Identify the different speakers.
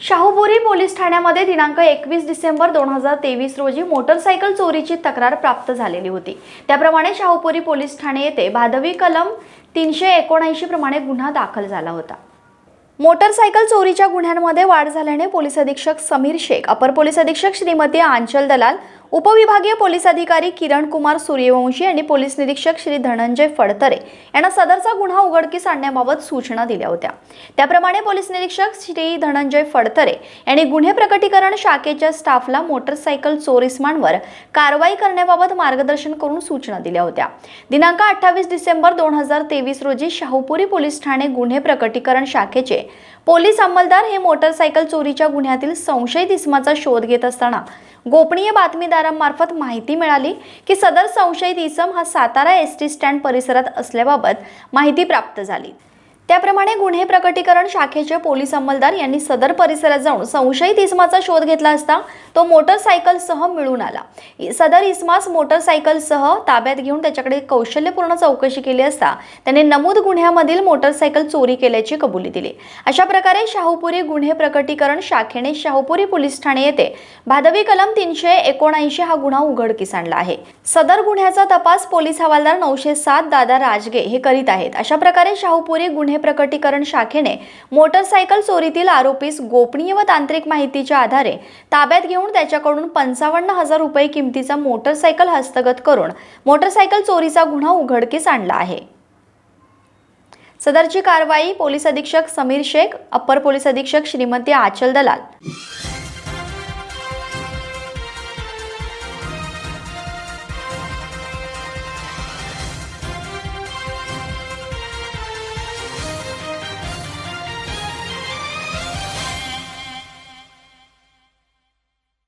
Speaker 1: Shahupuri police ठाण्यामध्ये दिनांक 21 डिसेंबर 2023 रोजी मोटरसायकल चोरीची तक्रार प्राप्त झालेली होती। त्याप्रमाणे शाहूपुरी पोलीस ठाणे येथे भादवी कलम 379 प्रमाणे गुन्हा दाखल झाला होता। मोटरसायकल चोरीच्या गुन्ह्यांमध्ये वाढ झाल्याने पोलीस अधीक्षक समीर शेख, अपर पोलीस अधीक्षक श्रीमती आंचल दलाल, उपविभागीय पोलीस अधिकारी किरण कुमार सूर्यवंशी आणि पोलीस निरीक्षक श्री धनंजय फडतरे यांना सदरचा गुन्हा उघडकीस आणण्याबाबत सूचना दिल्या होत्या। त्याप्रमाणे पोलीस निरीक्षक श्री धनंजय फडतरे यांनी गुन्हे प्रकटीकरण शाखेच्या स्टाफला मोटरसायकल चोर इसमांवर कारवाई करण्याबाबत मार्गदर्शन करून सूचना दिल्या होत्या। दिनांक 28 डिसेंबर 2023 रोजी शाहूपुरी पोलीस ठाणे गुन्हे प्रकटीकरण शाखेचे पोलीस अंमलदार हे मोटरसायकल चोरीच्या गुन्ह्यातील संशयित इसमाचा शोध घेत असताना गोपनीय बातमीदारांमार्फत माहिती मिळाली की सदर संशयित इसम हा सातारा एसटी स्टँड परिसरात असल्याबाबत माहिती प्राप्त झाली। त्याप्रमाणे गुन्हे प्रकटीकरण शाखेचे पोलीस अंमलदार यांनी सदर परिसरात जाऊन संशयित इसमाचा शोध घेतला असता तो मोटरसायकलसह मिळून आला। सदर इसमास मोटरसायकलसह ताब्यात घेऊन त्याच्याकडे कौशल्यपूर्ण चौकशी केली असता त्याने नमूद गुन्ह्यामधील मोटरसायकल चोरी केल्याची कबुली दिली। अशा प्रकारे शाहूपुरी गुन्हे प्रकटीकरण शाखेने शाहूपुरी पोलीस ठाणे येथे भादवी कलम 379 हा गुन्हा उघडकीस आणला आहे। सदर गुन्ह्याचा तपास पोलीस हवालदार 907 दादा राजगे हे करीत आहेत। अशा प्रकारे शाहूपुरी गुन्हे प्रकटीकरण शाखेने मोटरसायकल चोरीतील आरोपीस गोपनीय व तांत्रिक माहितीच्या आधारे ताब्यात घेऊन त्याच्याकडून 55,000 रुपये किमतीचा मोटरसायकल हस्तगत करून मोटरसायकल चोरीचा गुन्हा उघडकीस आणला आहे। सदरची कारवाई पोलीस अधीक्षक समीर शेख, अप्पर पोलीस अधीक्षक श्रीमती आंचल दलाल